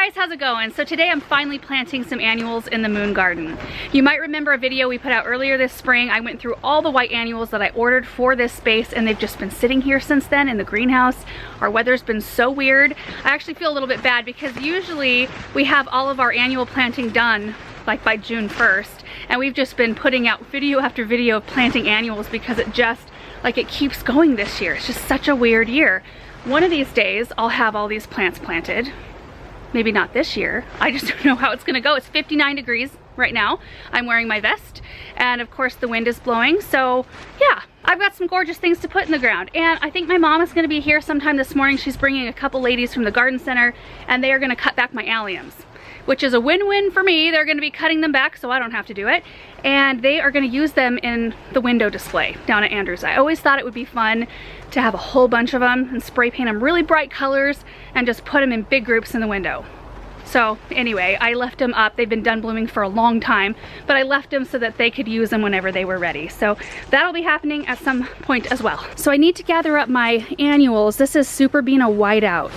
guys, how's it going? So today I'm finally planting some annuals in the moon garden. You might remember a video we put out earlier this spring. I went through all the white annuals that I ordered for this space, and they've just been sitting here since then in the greenhouse. Our weather's been so weird. I actually feel a little bit bad because usually we have all of our annual planting done like by June 1st, and we've just been putting out video after video of planting annuals because it just, like, it keeps going this year. It's just such a weird year. One of these days I'll have all these plants planted. Maybe not this year. I just don't know how it's gonna go. It's 59 degrees right now. I'm wearing my vest, and of course the wind is blowing. So yeah, I've got some gorgeous things to put in the ground. And I think my mom is gonna be here sometime this morning. She's bringing a couple ladies from the garden center, and they are gonna cut back my alliums, which is a win-win for me. They're gonna be cutting them back so I don't have to do it. And they are gonna use them in the window display down at Andrews. I always thought it would be fun to have a whole bunch of them and spray paint them really bright colors and just put them in big groups in the window. So anyway, I left them up. They've been done blooming for a long time, but I left them so that they could use them whenever they were ready. So that'll be happening at some point as well. So I need to gather up my annuals. This is Super Bean Whiteout,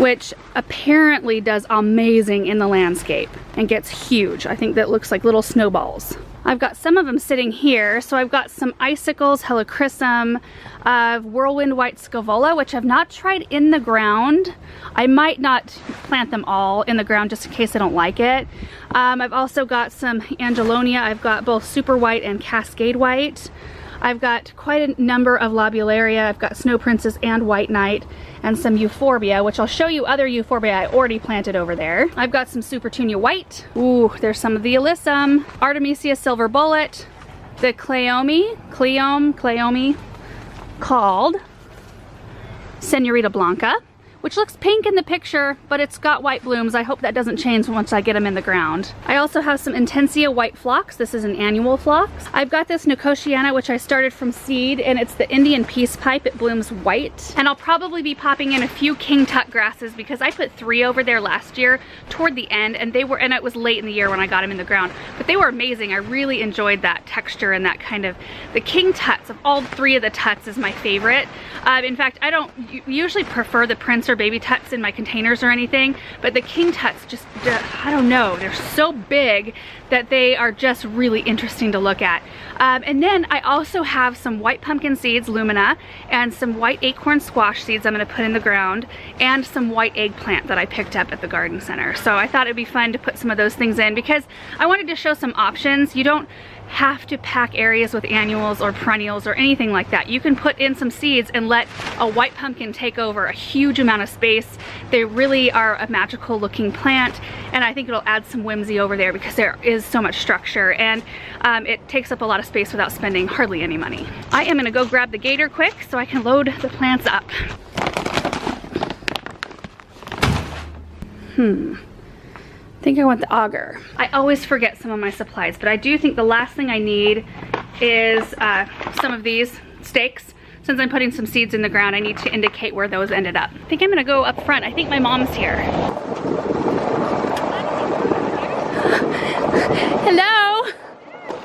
which apparently does amazing in the landscape and gets huge. I think that looks like little snowballs. I've got some of them sitting here. So I've got some Icicles, Helichrysum, Whirlwind White Scaevola, which I've not tried in the ground. I might not plant them all in the ground just in case I don't like it. I've also got some Angelonia. I've got both Super White and Cascade White. I've got quite a number of Lobularia. I've got Snow Princess and White Knight, and some Euphorbia, which I'll show you other Euphorbia I already planted over there. I've got some Supertunia White. Ooh, there's some of the Alyssum. Artemisia Silver Bullet. The Cleome called Senorita Blanca, which looks pink in the picture, but it's got white blooms. I hope that doesn't change once I get them in the ground. I also have some Intensia White Phlox. This is an annual phlox. I've got this Nicotiana, which I started from seed, and it's the Indian Peace Pipe. It blooms white. And I'll probably be popping in a few King Tut grasses because I put 3 over there last year toward the end, and it was late in the year when I got them in the ground, but they were amazing. I really enjoyed that texture and that kind of, the King Tuts, of all 3 of the Tuts, is my favorite. In fact, I don't usually prefer the Prince or Baby Tuts in my containers or anything, but the King Tuts just, I don't know, they're so big that they are just really interesting to look at. And then I also have some white pumpkin seeds, Lumina, and some white acorn squash seeds I'm going to put in the ground, and some white eggplant that I picked up at the garden center. So I thought it'd be fun to put some of those things in because I wanted to show some options. You don't have to pack areas with annuals or perennials or anything like that. You can put in some seeds and let a white pumpkin take over a huge amount of space. They really are a magical looking plant, and I think it'll add some whimsy over there because there is so much structure, and it takes up a lot of space without spending hardly any money. I am gonna go grab the gator quick so I can load the plants up. I think I want the auger. I always forget some of my supplies, but I do think the last thing I need is some of these stakes. Since I'm putting some seeds in the ground, I need to indicate where those ended up. I think I'm gonna go up front. I think my mom's here. Hello?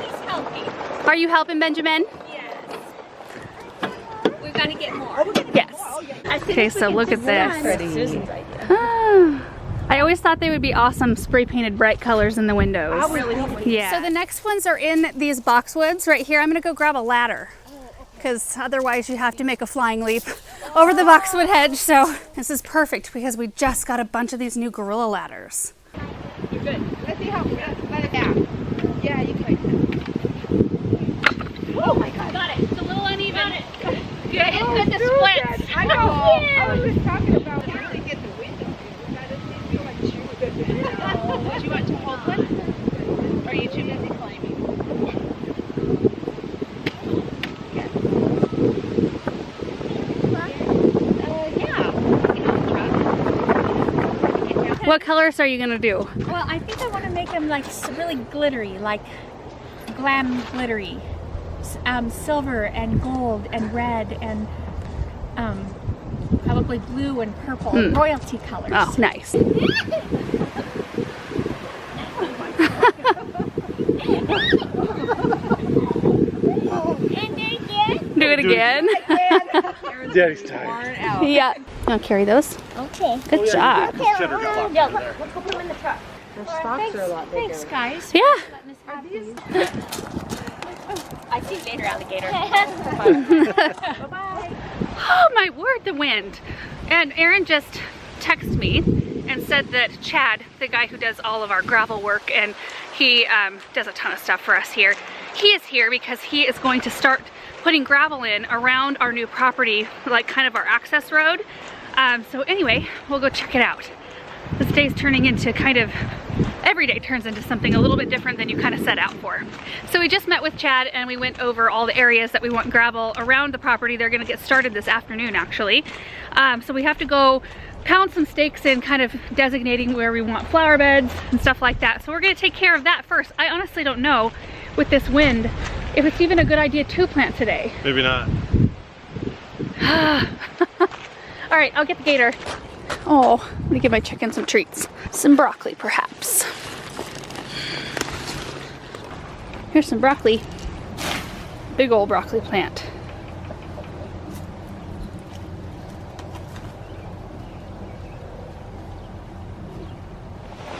He's helping. Are you helping, Benjamin? Yes. We're gonna get more. Yes. Okay, so look at this. I always thought they would be awesome spray painted bright colors in the windows. I really hope. Yeah. So the next ones are in these boxwoods right here. I'm gonna go grab a ladder because otherwise you have to make a flying leap over the boxwood hedge. So this is perfect because we just got a bunch of these new Gorilla ladders. You're good. Let's see how. Let it down. Yeah, you can. Oh my God! Got it. It's a little uneven. Got it. Yeah, it's good to split. I know. I was just talking about really get the window. Feel like you would you want to hold one? Or are you too busy climbing? What colors are you gonna do? Well, I think I want to make them like really glittery, like glam glittery. Silver and gold and red and probably blue and purple, royalty colors. Oh, nice. And again. Do it again. Daddy's tired. Yeah. want to carry those? Okay. Good job. Cheddar got locked Yeah, over there. let's go put them in the truck. Those stalks are a lot bigger. Thanks, guys. Yeah. Letting us have these. I see you later, alligator. Bye-bye. Oh my word, the wind. And Aaron just texted me and said that Chad, the guy who does all of our gravel work, and he does a ton of stuff for us here, he is here because he is going to start putting gravel in around our new property, like kind of our access road. So anyway, we'll go check it out. This day's turning into kind of, every day turns into something a little bit different than you kind of set out for. So we just met with Chad and we went over all the areas that we want gravel around the property. They're gonna get started this afternoon actually. So we have to go pound some stakes in, kind of designating where we want flower beds and stuff like that. So we're gonna take care of that first. I honestly don't know with this wind if it's even a good idea to plant today. Maybe not. All right, I'll get the gator. Oh, let me give my chicken some treats. Some broccoli, perhaps. Here's some broccoli. Big old broccoli plant.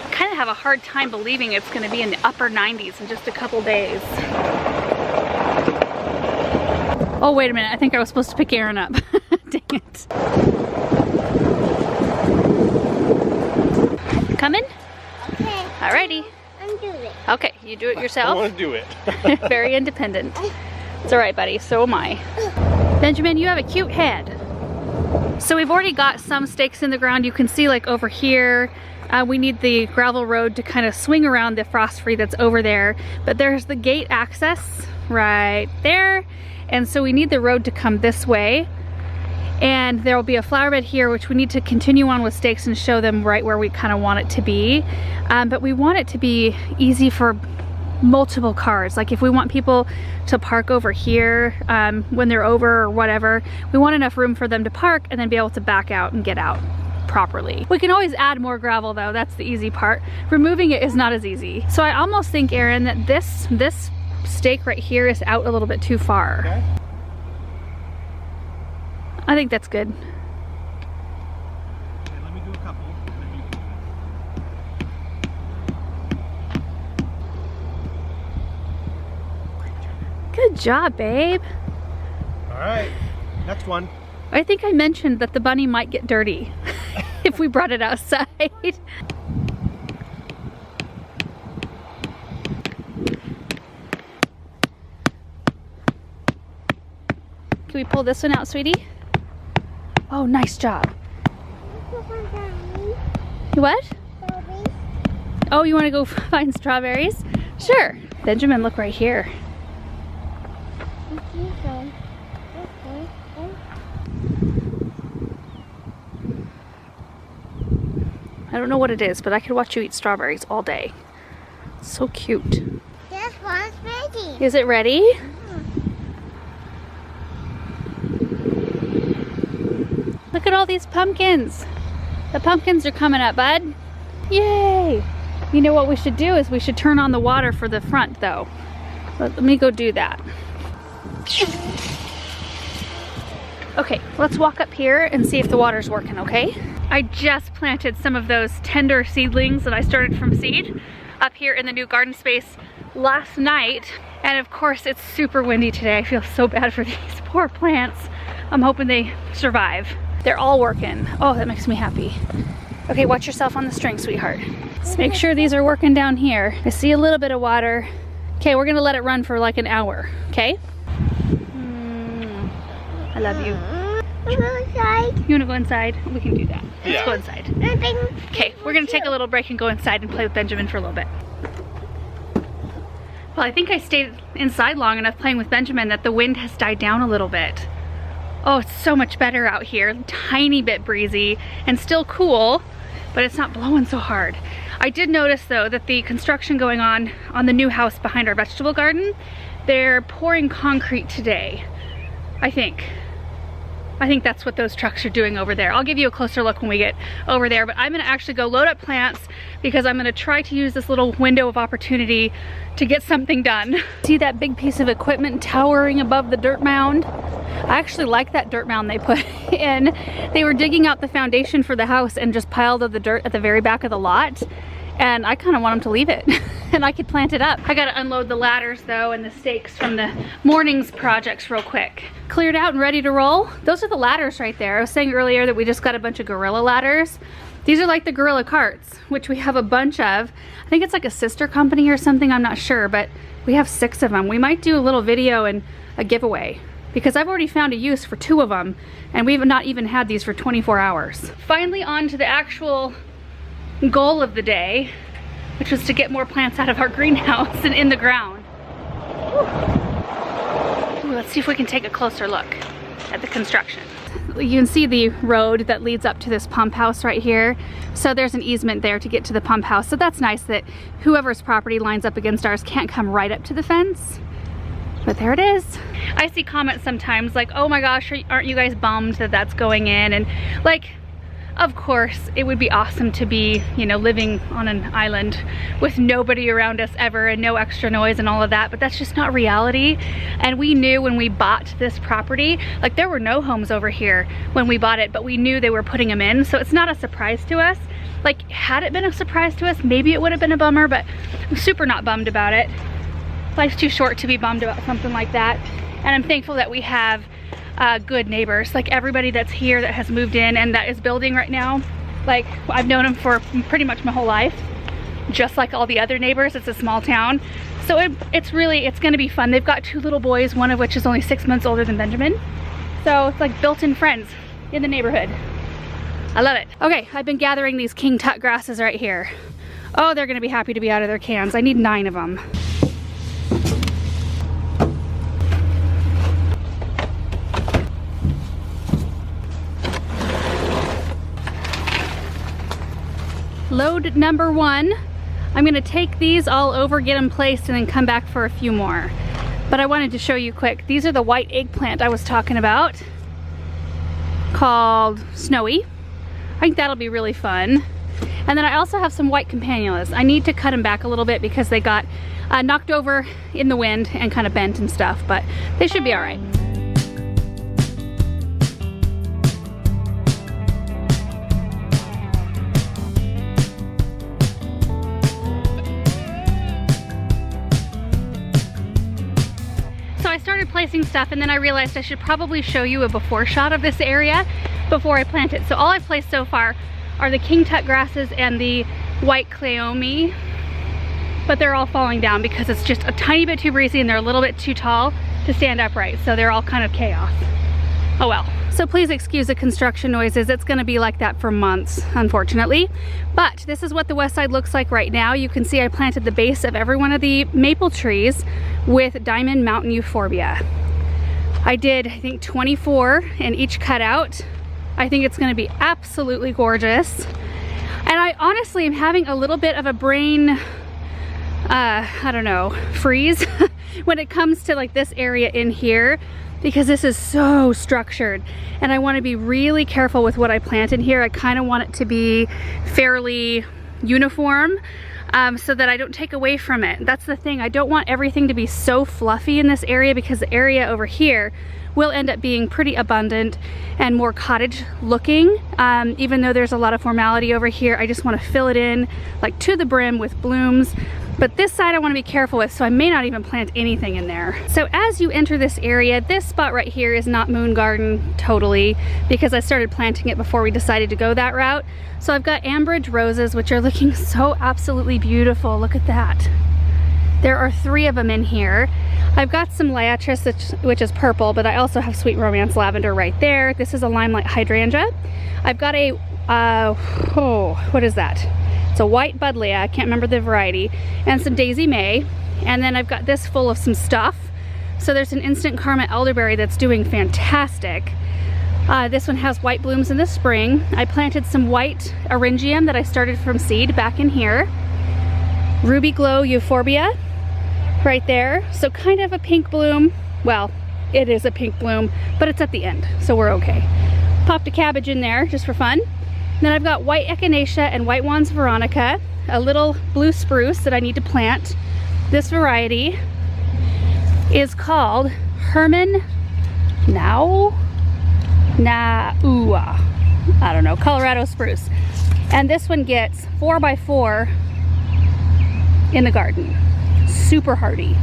I kind of have a hard time believing it's going to be in the upper 90s in just a couple days. Oh, wait a minute. I think I was supposed to pick Aaron up. Dang it. Coming? Okay. Alrighty. I'm doing it. Okay, you do it I yourself. want to do it. Very independent. It's all right, buddy. So am I. Benjamin, you have a cute head. So we've already got some stakes in the ground. You can see like over here, we need the gravel road to kind of swing around the frost free that's over there. But there's the gate access right there. And so we need the road to come this way. And there will be a flower bed here, which we need to continue on with stakes and show them right where we kind of want it to be. But we want it to be easy for multiple cars. Like if we want people to park over here when they're over or whatever, we want enough room for them to park and then be able to back out and get out properly. We can always add more gravel though, that's the easy part. Removing it is not as easy. So I almost think, Aaron, that this stake right here is out a little bit too far. Okay. I think that's good. Okay, let me do a couple. And then you can do Good job, babe. it. All right, next one. I think I mentioned that the bunny might get dirty if we brought it outside. Can we pull this one out, sweetie? Oh, nice job. You what? Oh, you want to go find strawberries? Sure. Benjamin, look right here. I don't know what it is, but I could watch you eat strawberries all day. So cute. This one's ready. Is it ready? Look at all these pumpkins. The pumpkins are coming up, bud. Yay! You know what we should do is we should turn on the water for the front though. Let me go do that. Okay, let's walk up here and see if the water's working, okay? I just planted some of those tender seedlings that I started from seed up here in the new garden space last night. And of course it's super windy today. I feel so bad for these poor plants. I'm hoping they survive. They're all working. Oh, that makes me happy. Okay, watch yourself on the string, sweetheart. Let's make sure these are working down here. I see a little bit of water. Okay, we're gonna let it run for like an hour, okay? I love you. You go inside. You wanna go inside? We can do that. Let's Yeah. go inside. Okay, we're gonna take a little break and go inside and play with Benjamin for a little bit. Well, I think I stayed inside long enough playing with Benjamin that the wind has died down a little bit. Oh, it's so much better out here. Tiny bit breezy and still cool, but it's not blowing so hard. I did notice though that the construction going on the new house behind our vegetable garden, they're pouring concrete today, I think. I think that's what those trucks are doing over there. I'll give you a closer look when we get over there, but I'm gonna actually go load up plants because I'm gonna try to use this little window of opportunity to get something done. See that big piece of equipment towering above the dirt mound? I actually like that dirt mound they put in. They were digging out the foundation for the house and just piled up the dirt at the very back of the lot. And I kind of want them to leave it and I could plant it up. I gotta unload the ladders though and the stakes from the morning's projects real quick. Cleared out and ready to roll. Those are the ladders right there. I was saying earlier that we just got a bunch of gorilla ladders. These are like the gorilla carts, which we have a bunch of. I think it's like a sister company or something, I'm not sure, but we have 6 of them. We might do a little video and a giveaway because I've already found a use for 2 of them and we've not even had these for 24 hours. Finally on to the actual goal of the day, which was to get more plants out of our greenhouse and in the ground. Ooh, let's see if we can take a closer look at the construction. You can see the road that leads up to this pump house right here. So there's an easement there to get to the pump house. So that's nice that whoever's property lines up against ours can't come right up to the fence. But there it is. I see comments sometimes like, oh my gosh, aren't you guys bummed that that's going in? And like, of course, it would be awesome to be, you know, living on an island with nobody around us ever and no extra noise and all of that, but that's just not reality. And we knew when we bought this property, like there were no homes over here when we bought it, but we knew they were putting them in, so it's not a surprise to us. Like, had it been a surprise to us, maybe it would have been a bummer, but I'm super not bummed about it. Life's too short to be bummed about something like that. And I'm thankful that we have good neighbors. Like everybody that's here that has moved in and that is building right now, like I've known them for pretty much my whole life, just like all the other neighbors. It's a small town, so it's gonna be fun. They've got 2 little boys, one of which is only 6 months older than Benjamin, so it's like built-in friends in the neighborhood. I love it. Okay, I've been gathering these king tut grasses right here. Oh, they're gonna be happy to be out of their cans. I need 9 of them. Load number 1. I'm gonna take these all over, get them placed, and then come back for a few more. But I wanted to show you quick. These are the white eggplant I was talking about, called Snowy. I think that'll be really fun. And then I also have some white campanulas. I need to cut them back a little bit because they got knocked over in the wind and kind of bent and stuff, but they should be all right. I started placing stuff and then I realized I should probably show you a before shot of this area before I plant it. So all I've placed so far are the king tut grasses and the white cleome, but they're all falling down because it's just a tiny bit too breezy and they're a little bit too tall to stand upright. So they're all kind of chaos. Oh well. So please excuse the construction noises. It's gonna be like that for months, unfortunately. But this is what the west side looks like right now. You can see I planted the base of every one of the maple trees with Diamond Mountain Euphorbia. I did, I think, 24 in each cutout. I think it's gonna be absolutely gorgeous. And I honestly am having a little bit of a brain, I don't know, freeze when it comes to like this area in here, because this is so structured and I want to be really careful with what I plant in here. I kind of want it to be fairly uniform so that I don't take away from it. That's the thing. I don't want everything to be so fluffy in this area because the area over here will end up being pretty abundant and more cottage looking. Even though there's a lot of formality over here, I just want to fill it in like to the brim with blooms. But this side I want to be careful with, so I may not even plant anything in there. So as you enter this area, this spot right here is not moon garden totally because I started planting it before we decided to go that route. So I've got Ambridge Roses, which are looking so absolutely beautiful. Look at that. There are 3 of them in here. I've got some liatris, which is purple, but I also have Sweet Romance lavender right there. This is a limelight hydrangea. I've got a, what is that? It's a white buddleia, I can't remember the variety, and some Daisy May. And then I've got this full of some stuff. So there's an instant karma elderberry that's doing fantastic. This one has white blooms in the spring. I planted some white eryngium that I started from seed back in here. Ruby Glow Euphorbia right there. So kind of a pink bloom. Well, it is a pink bloom, but it's at the end, so we're okay. Popped a cabbage in there just for fun. Then I've got white echinacea and white wands veronica, a little blue spruce that I need to plant. This variety is called Herman Naua. I don't know, Colorado spruce. And this one gets 4x4 in the garden. Super hardy.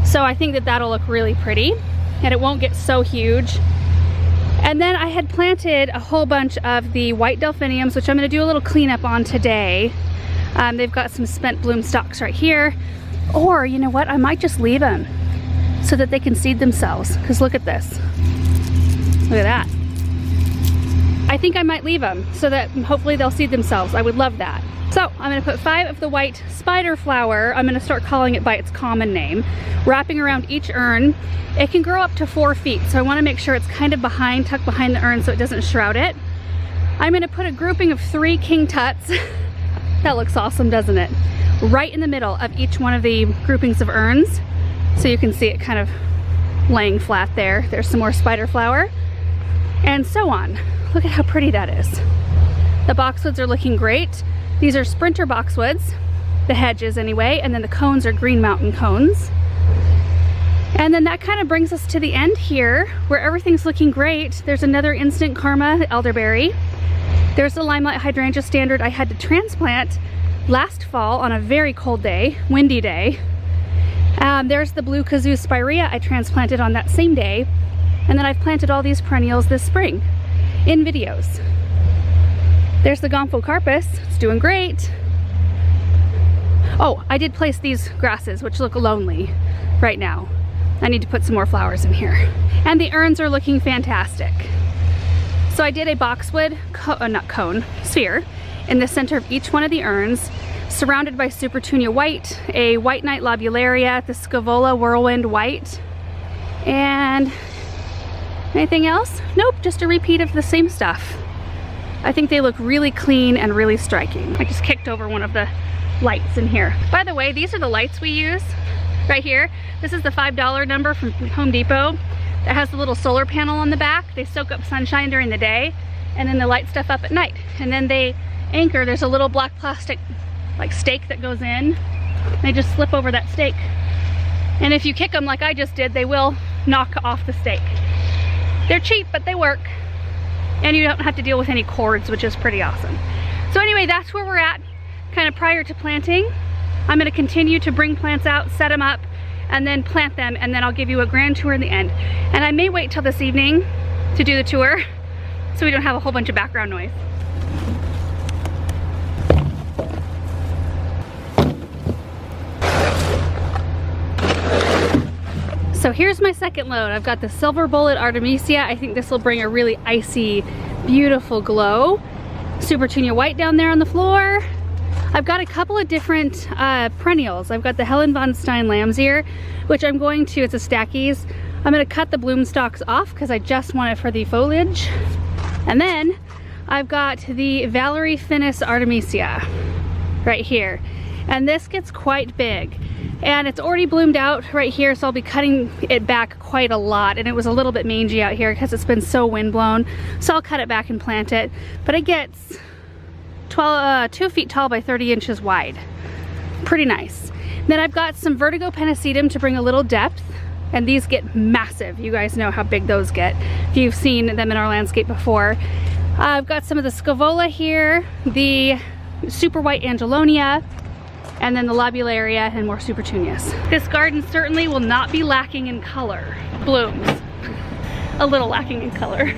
So I think that that'll look really pretty and it won't get so huge. And then I had planted a whole bunch of the white delphiniums, which I'm gonna do a little cleanup on today. They've got some spent bloom stalks right here. Or you know what, I might just leave them so that they can seed themselves. Because look at this. Look at that. I think I might leave them so that hopefully they'll seed themselves. I would love that. So I'm gonna put 5 of the white spider flower, I'm gonna start calling it by its common name, wrapping around each urn. It can grow up to 4 feet, so I wanna make sure it's kind of tucked behind the urn so it doesn't shroud it. I'm gonna put a grouping of 3 king tuts. That looks awesome, doesn't it? Right in the middle of each one of the groupings of urns. So you can see it kind of laying flat there. There's some more spider flower, and so on. Look at how pretty that is. The boxwoods are looking great. These are sprinter boxwoods, the hedges anyway, and then the cones are Green Mountain cones. And then that kind of brings us to the end here where everything's looking great. There's another instant karma elderberry. There's the limelight hydrangea standard I had to transplant last fall on a very cold day, windy day. There's the blue kazoo spirea I transplanted on that same day. And then I've planted all these perennials this spring in videos. There's the Gomphocarpus, it's doing great. Oh, I did place these grasses, which look lonely right now. I need to put some more flowers in here. And the urns are looking fantastic. So I did a boxwood, sphere in the center of each one of the urns, surrounded by Supertunia white, a white knight lobularia, the Scaevola whirlwind white, and anything else? Nope, just a repeat of the same stuff. I think they look really clean and really striking. I just kicked over one of the lights in here. By the way, these are the lights we use right here. This is the $5 number from Home Depot that has the little solar panel on the back. They soak up sunshine during the day and then they light stuff up at night. And then they anchor, there's a little black plastic like stake that goes in. They just slip over that stake. And if you kick them like I just did, they will knock off the stake. They're cheap, but they work. And you don't have to deal with any cords, which is pretty awesome. So anyway, that's where we're at, kind of prior to planting. I'm gonna continue to bring plants out, set them up, and then plant them, and then I'll give you a grand tour in the end. And I may wait till this evening to do the tour, so we don't have a whole bunch of background noise. So here's my second load. I've got the Silver Bullet Artemisia. I think this will bring a really icy, beautiful glow. Supertunia white down there on the floor. I've got a couple of different perennials. I've got the Helen von Stein lamb's ear, which I'm going to, it's a stackies. I'm gonna cut the bloom stalks off because I just want it for the foliage. And then I've got the Valerie Finis Artemisia right here. And this gets quite big. And it's already bloomed out right here, so I'll be cutting it back quite a lot. And it was a little bit mangy out here because it's been so windblown. So I'll cut it back and plant it. But it gets 2 feet tall by 30 inches wide. Pretty nice. Then I've got some Vertigo Pennisetum to bring a little depth. And these get massive. You guys know how big those get if you've seen them in our landscape before. I've got some of the Scaevola here, the super white Angelonia, and then the lobularia and more Supertunias. This garden certainly will not be lacking in color. Blooms. A little lacking in color.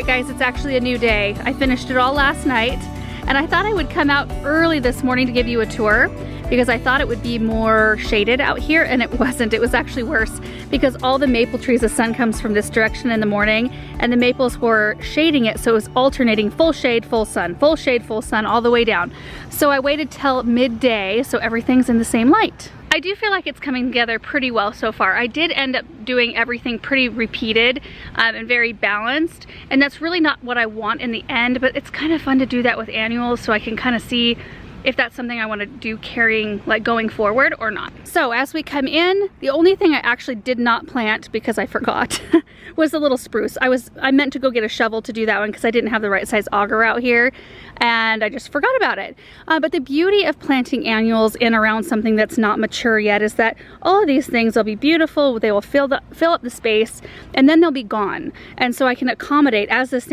Alright guys, it's actually a new day. I finished it all last night, and I thought I would come out early this morning to give you a tour because I thought it would be more shaded out here, and it wasn't. It was actually worse because all the maple trees, the sun comes from this direction in the morning, and the maples were shading it, so it was alternating full shade, full sun, full shade, full sun, all the way down. So I waited till midday so everything's in the same light. I do feel like it's coming together pretty well so far. I did end up doing everything pretty repeated and very balanced, and that's really not what I want in the end, but it's kind of fun to do that with annuals so I can kind of see if that's something I want to do carrying, like going forward or not. So as we come in, the only thing I actually did not plant because I forgot was the little spruce. I meant to go get a shovel to do that one because I didn't have the right size auger out here, and I just forgot about it. But the beauty of planting annuals in around something that's not mature yet is that all of these things will be beautiful, they will fill up the space, and then they'll be gone. And so I can accommodate, as this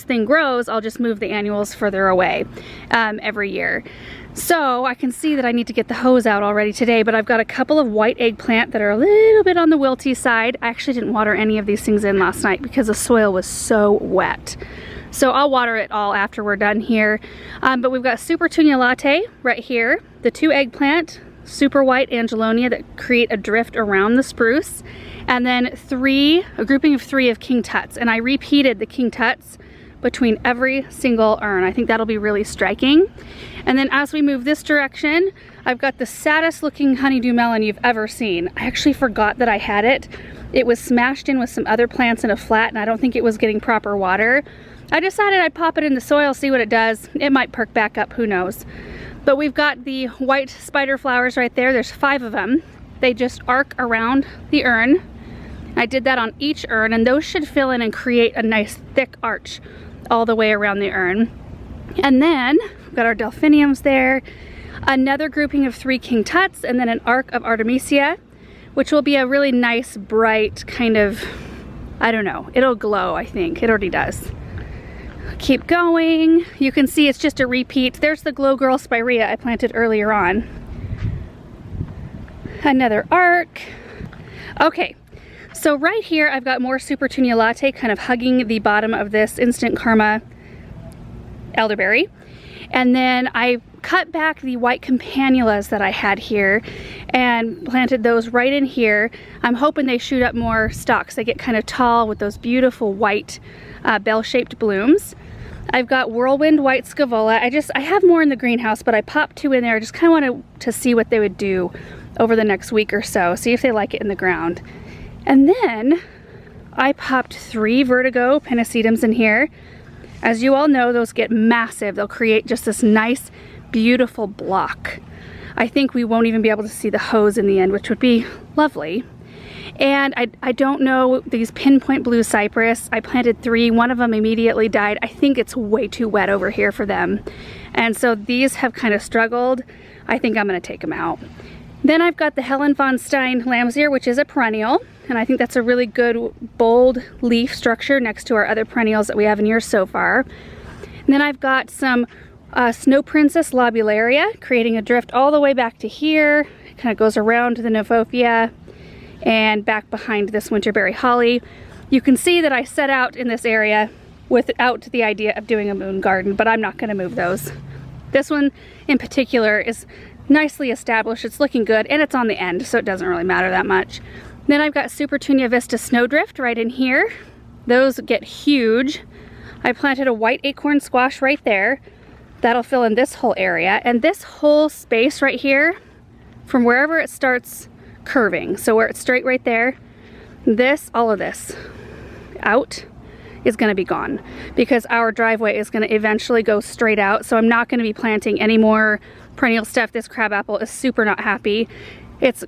thing grows, I'll just move the annuals further away every year. So I can see that I need to get the hose out already today, but I've got a couple of white eggplant that are a little bit on the wilty side. I actually didn't water any of these things in last night because the soil was so wet. So I'll water it all after we're done here. But we've got Super Tunia Latte right here, the 2 eggplant, super white Angelonia that create a drift around the spruce, and then a grouping of 3 of King Tuts. And I repeated the King Tuts between every single urn. I think that'll be really striking. And then as we move this direction, I've got the saddest looking Honeydew Melon you've ever seen. I actually forgot that I had it. It was smashed in with some other plants in a flat, and I don't think it was getting proper water. I decided I'd pop it in the soil, see what it does. It might perk back up, who knows. But we've got the white spider flowers right there. There's 5 of them. They just arc around the urn. I did that on each urn, and those should fill in and create a nice thick arch all the way around the urn. And then we've got our delphiniums there, another grouping of 3 King Tuts, and then an arc of Artemisia, which will be a really nice, bright kind of, I don't know, it'll glow, I think. It already does. Keep going. You can see it's just a repeat. There's the Glow Girl Spirea I planted earlier on. Another arc. Okay. So right here, I've got more Super Tunia Latte kind of hugging the bottom of this Instant Karma elderberry. And then I cut back the white campanulas that I had here and planted those right in here. I'm hoping they shoot up more stalks. They get kind of tall with those beautiful white bell-shaped blooms. I've got Whirlwind White Scaevola. I have more in the greenhouse, but I popped 2 in there. I just kind of wanted to see what they would do over the next week or so, see if they like it in the ground. And then I popped 3 Vertigo Pennisedums in here. As you all know, those get massive. They'll create just this nice, beautiful block. I think we won't even be able to see the hose in the end, which would be lovely. And I don't know, these Pinpoint Blue Cypress, I planted 3. 1 of them immediately died. I think it's way too wet over here for them. And so these have kind of struggled. I think I'm gonna take them out. Then I've got the Helen von Stein Lamb's Ear, which is a perennial, and I think that's a really good bold leaf structure next to our other perennials that we have in here so far. And then I've got some Snow Princess Lobularia, creating a drift all the way back to here. It kind of goes around to the Novophia and back behind this Winterberry Holly. You can see that I set out in this area without the idea of doing a moon garden, but I'm not going to move those. This one in particular is nicely established, it's looking good, and it's on the end, so it doesn't really matter that much. Then I've got Super Tunia Vista Snowdrift right in here. Those get huge. I planted a white acorn squash right there. That'll fill in this whole area, and this whole space right here, from wherever it starts curving, so where it's straight right there, all of this out is going to be gone because our driveway is going to eventually go straight out, so I'm not going to be planting any more perennial stuff. This crabapple is super not happy. It has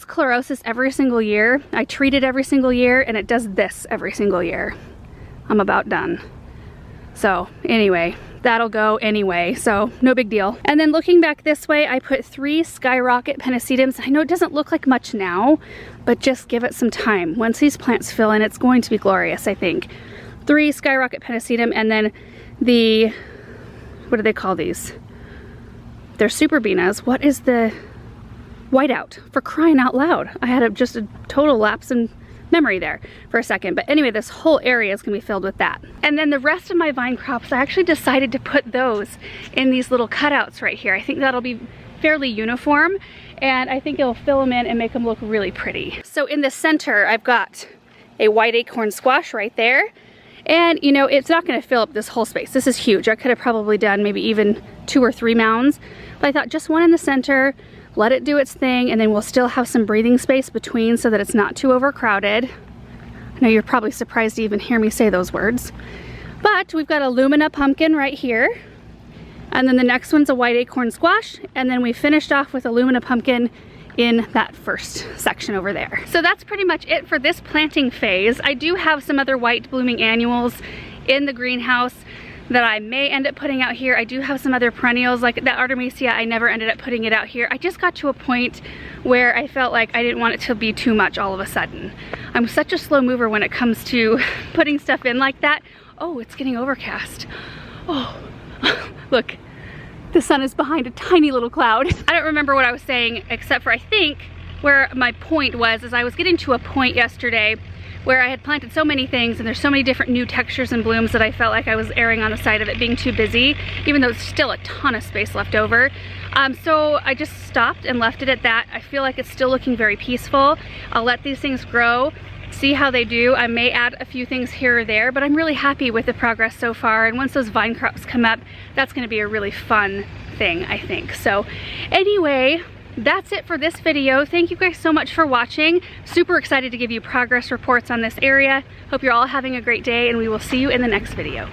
chlorosis every single year. I treat it every single year, and it does this every single year. I'm about done. So anyway, that'll go anyway, so no big deal. And then looking back this way, I put 3 Skyrocket Pennisedums. I know it doesn't look like much now, but just give it some time. Once these plants fill in, it's going to be glorious, I think. 3 Skyrocket Pennisedum, and then the, what do they call these? They're Super Beanas. What is the Whiteout? For crying out loud. I had just a total lapse in memory there for a second. But anyway, this whole area is gonna be filled with that. And then the rest of my vine crops, I actually decided to put those in these little cutouts right here. I think that'll be fairly uniform, and I think it'll fill them in and make them look really pretty. So in the center, I've got a white acorn squash right there. And you know, it's not gonna fill up this whole space. This is huge. I could have probably done maybe even 2 or 3 mounds, but I thought just one in the center, let it do its thing, and then we'll still have some breathing space between so that it's not too overcrowded. I know you're probably surprised to even hear me say those words. But we've got a Lumina pumpkin right here. And then the next one's a white acorn squash. And then we finished off with a Lumina pumpkin in that first section over there. So that's pretty much it for this planting phase. I do have some other white blooming annuals in the greenhouse that I may end up putting out here. I do have some other perennials, like that Artemisia, I never ended up putting it out here. I just got to a point where I felt like I didn't want it to be too much all of a sudden. I'm such a slow mover when it comes to putting stuff in like that. Oh, it's getting overcast. Oh, look, the sun is behind a tiny little cloud. I don't remember what I was saying, except for I think where my point was, is I was getting to a point yesterday where I had planted so many things and there's so many different new textures and blooms that I felt like I was erring on the side of it being too busy, even though there's still a ton of space left over. So I just stopped and left it at that. I feel like it's still looking very peaceful. I'll let these things grow, see how they do. I may add a few things here or there, but I'm really happy with the progress so far. And once those vine crops come up, that's gonna be a really fun thing, I think. So anyway, that's it for this video. Thank you guys so much for watching. Super excited to give you progress reports on this area. Hope you're all having a great day, and we will see you in the next video.